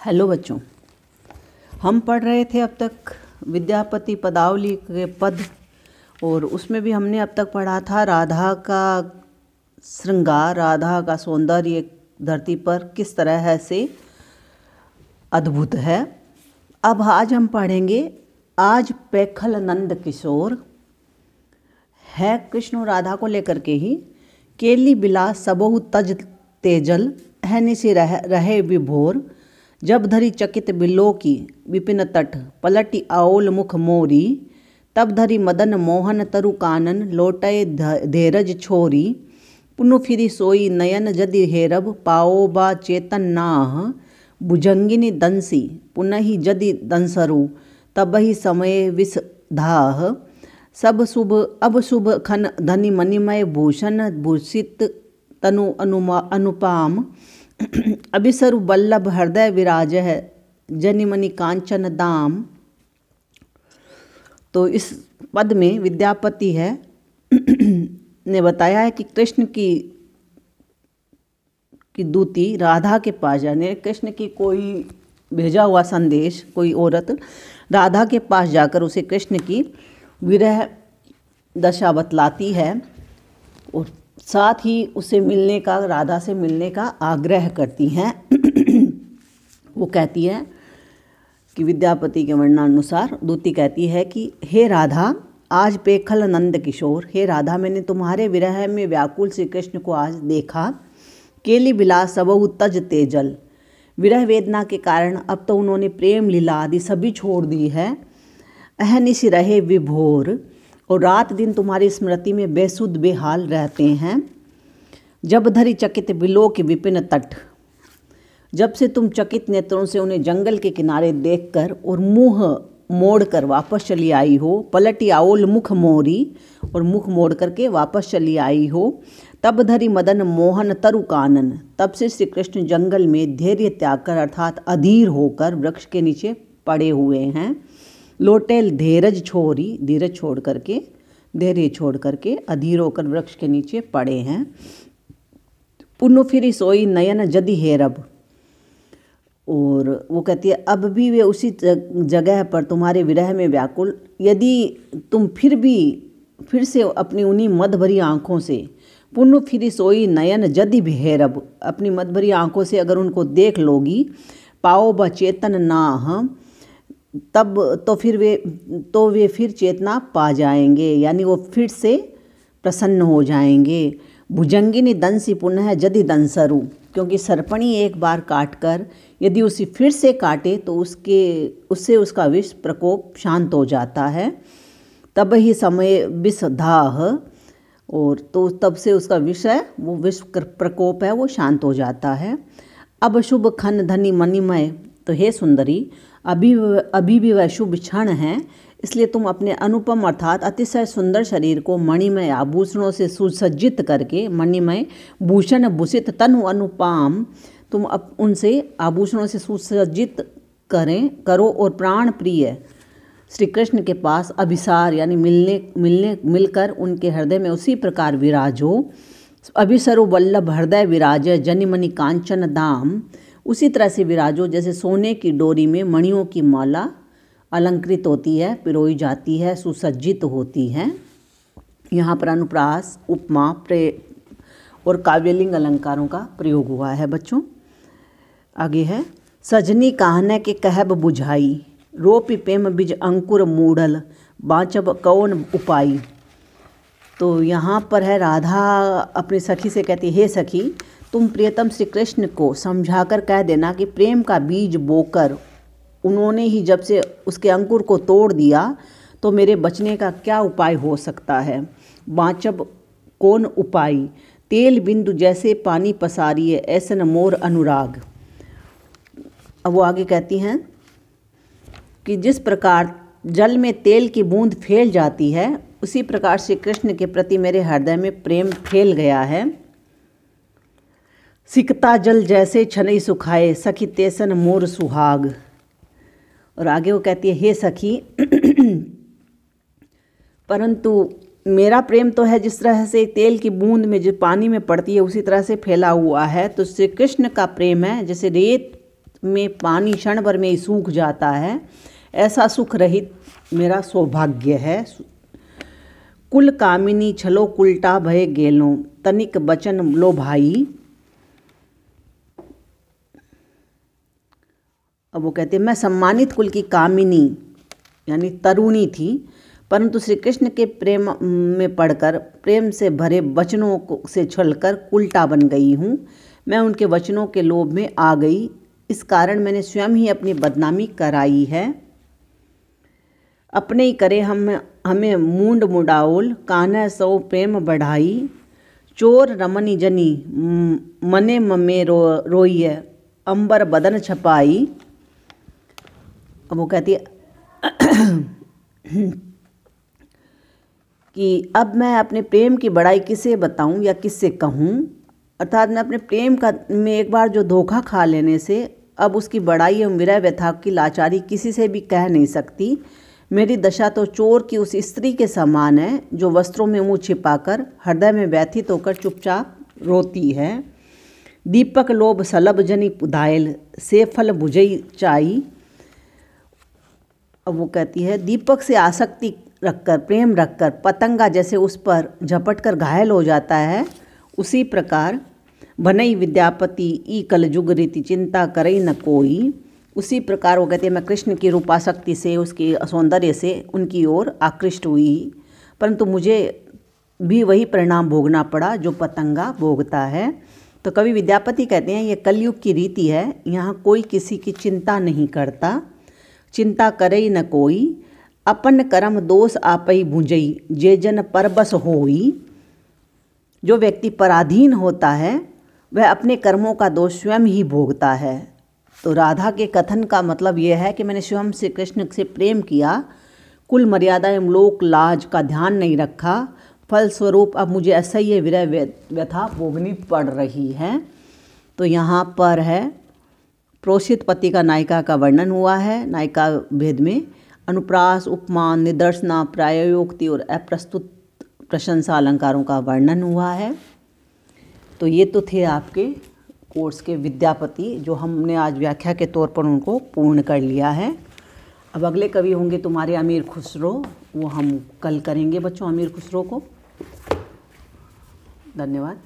Hello बच्चों, हम पढ़ रहे थे अब तक विद्यापति पदावली के पद, और उसमें भी हमने अब तक पढ़ा था राधा का श्रृंगार, राधा का सौंदर्य धरती पर किस तरह से अद्भुत है। अब आज हम पढ़ेंगे, आज पैखल नंद किशोर है कृष्ण और राधा को लेकर के ही। केली बिलास सबहु तज तेजल है निशि रहे विभोर, जब धरी चकित बिलो की विपिन तट पलटी आओल मुख मोरी, तब धरी मदन मोहन तरु कानन लोटय धीरज छोरी, पुनु फिरी सोई नयन जदि हेरब पाओ बा चेतन नाह, भुजंगिनी दंसी पुनहि जदि दंसरु तबहि समय विष धाह, सब शुभ अब शुभ खन धनि मणिमय भूषण भूषित तनु अनुपाम, अभिसरु बल्लभ हृदय विराज है जनिमणि कांचन दाम। तो इस पद में विद्यापति है ने बताया है कि कृष्ण की दूती राधा के पास जाने, कृष्ण की कोई भेजा हुआ संदेश, कोई औरत राधा के पास जाकर उसे कृष्ण की विरह दशा बतलाती है और साथ ही उसे मिलने का, राधा से मिलने का आग्रह करती हैं। वो कहती है कि विद्यापति के वर्णनानुसार दूती कहती है कि हे राधा, आज पेखल नंद किशोर, हे राधा मैंने तुम्हारे विरह में व्याकुल श्री कृष्ण को आज देखा। केली बिलास सबहु तज तेजल, विरह वेदना के कारण अब तो उन्होंने प्रेम लीला आदि सभी छोड़ दी है। अहनिशि रहे विभोर, और रात दिन तुम्हारी स्मृति में बेसुध बेहाल रहते हैं। जब धरी चकित बिलो के विपिन तट, जब से तुम चकित नेत्रों से उन्हें जंगल के किनारे देखकर और मुंह मोड़कर वापस चली आई हो, पलटी आओल मुख मोरी, और मुख मोड़ करके वापस चली आई हो, तब धरी मदन मोहन तरु कानन, तब से श्री कृष्ण जंगल में धैर्य त्याग कर अर्थात अधीर होकर वृक्ष के नीचे पड़े हुए हैं। लोटेल धीरज छोरी, धीरज छोड़ करके, धैर्य छोड़ करके अधीर होकर वृक्ष के नीचे पड़े हैं। पुनु फिरी सोई नयन जदि हेरब, और वो कहती है अब भी वे उसी जगह पर तुम्हारे विरह में व्याकुल, यदि तुम फिर से अपनी उन्हीं मद भरी आँखों से, पुनु फिरी सोई नयन जदि हेरब, अपनी मद भरी आँखों से अगर उनको देख लोगी, पाओ ब चेतन नाह, तब तो वे फिर चेतना पा जाएंगे, यानी वो फिर से प्रसन्न हो जाएंगे। भुजंगिनी दंसी पुनः जदि दंसरु, क्योंकि सर्पणी एक बार काटकर यदि उसे फिर से काटे तो उससे उसका विष प्रकोप शांत हो जाता है। तब ही समय विष धाह, और तो तब से उसका विष है, वो विष प्रकोप है, वो शांत हो जाता है। अब शुभ खन धनी मणिमय, तो हे सुंदरी अभी भी वह शुभ क्षण है, इसलिए तुम अपने अनुपम अर्थात अतिशय सुंदर शरीर को मणिमय आभूषणों से सुसज्जित करके, मणिमय भूषण भूषित तनु अनुपाम, तुम उनसे आभूषणों से सुसज्जित करो और प्राण प्रिय श्री कृष्ण के पास अभिसार यानी मिलकर उनके हृदय में उसी प्रकार विराजो। अभिसरु वल्लभ हृदय विराज जनिमणि कांचन दाम, उसी तरह से विराजो जैसे सोने की डोरी में मणियों की माला अलंकृत होती है, पिरोई जाती है, सुसज्जित होती है। यहाँ पर अनुप्रास, उपमा और काव्यलिंग अलंकारों का प्रयोग हुआ है बच्चों। आगे है, सजनी कहने के कहब बुझाई, रोपि प्रेम बिज अंकुर मूढ़ल, बाँचब कौन उपाई। तो यहाँ पर है राधा अपनी सखी से कहती, हे सखी, तुम प्रियतम श्री कृष्ण को समझाकर कह देना कि प्रेम का बीज बोकर उन्होंने ही जब से उसके अंकुर को तोड़ दिया तो मेरे बचने का क्या उपाय हो सकता है। बाँचब कौन उपाय, तेल बिंदु जैसे पानी पसारिए ऐसन मोर अनुराग। अब वो आगे कहती हैं कि जिस प्रकार जल में तेल की बूंद फैल जाती है, उसी प्रकार श्री कृष्ण के प्रति मेरे हृदय में प्रेम फैल गया है। सिकता जल जैसे छनई सुखाए, सखी तेसन मोर सुहाग। और आगे वो कहती है, हे सखी, परंतु मेरा प्रेम तो है जिस तरह से तेल की बूंद में जो पानी में पड़ती है उसी तरह से फैला हुआ है, तो श्री कृष्ण का प्रेम है जैसे रेत में पानी क्षण भर में ही सूख जाता है, ऐसा सुख रहित मेरा सौभाग्य है। कुल कामिनी छलो कुलटा भय गेलो, तनिक बचन लो भाई। अब वो कहते हैं मैं सम्मानित कुल की कामिनी यानी तरुणी थी, परंतु श्री कृष्ण के प्रेम में पढ़कर प्रेम से भरे वचनों से छलकर उल्टा बन गई हूँ। मैं उनके वचनों के लोभ में आ गई, इस कारण मैंने स्वयं ही अपनी बदनामी कराई है। अपने ही करे हमें मूंड मुडाओल, कान्ह सो प्रेम बढ़ाई। चोर रमनी जनी मने ममे रोइय, अंबर बदन छपाई। अब वो कहती है कि अब मैं अपने प्रेम की बड़ाई किसे बताऊं या किससे कहूं, अर्थात मैं अपने प्रेम का में एक बार जो धोखा खा लेने से अब उसकी बड़ाई एवं विरह व्यथा की लाचारी किसी से भी कह नहीं सकती। मेरी दशा तो चोर की उस स्त्री के समान है जो वस्त्रों में मुँह छिपाकर हृदय में व्यथित होकर चुपचाप रोती है। दीपक लोभ सलभ जनी पुधायल, से फल बुझई चाई। अब वो कहती है दीपक से आसक्ति रखकर प्रेम रखकर पतंगा जैसे उस पर झपट कर घायल हो जाता है, उसी प्रकार बनई विद्यापति ई कलयुग रीति चिंता करई न कोई। उसी प्रकार वो कहते हैं मैं कृष्ण की रूपाशक्ति से उसके सौंदर्य से उनकी ओर आकृष्ट हुई, परंतु मुझे भी वही परिणाम भोगना पड़ा जो पतंगा भोगता है। तो कवि विद्यापति कहते हैं ये कलयुग की रीति है, यहाँ कोई किसी की चिंता नहीं करता। चिंता करई न कोई, अपन कर्म दोष आपई भुंजई, जे जन परबस होई। जो व्यक्ति पराधीन होता है वह अपने कर्मों का दोष स्वयं ही भोगता है। तो राधा के कथन का मतलब यह है कि मैंने स्वयं से कृष्ण से प्रेम किया, कुल मर्यादा एवं लोक लाज का ध्यान नहीं रखा, फलस्वरूप अब मुझे असह्य विरह व्यथा भोगनी पड़ रही है। तो यहाँ पर है प्रोषित पति का नायिका का वर्णन हुआ है। नायिका भेद में अनुप्रास, उपमान, निदर्शना, प्रायोक्ति और अप्रस्तुत प्रशंसा अलंकारों का वर्णन हुआ है। तो ये तो थे आपके कोर्स के विद्यापति, जो हमने आज व्याख्या के तौर पर उनको पूर्ण कर लिया है। अब अगले कवि होंगे तुम्हारे अमीर खुसरो, वो हम कल करेंगे बच्चों अमीर खुसरो को। धन्यवाद।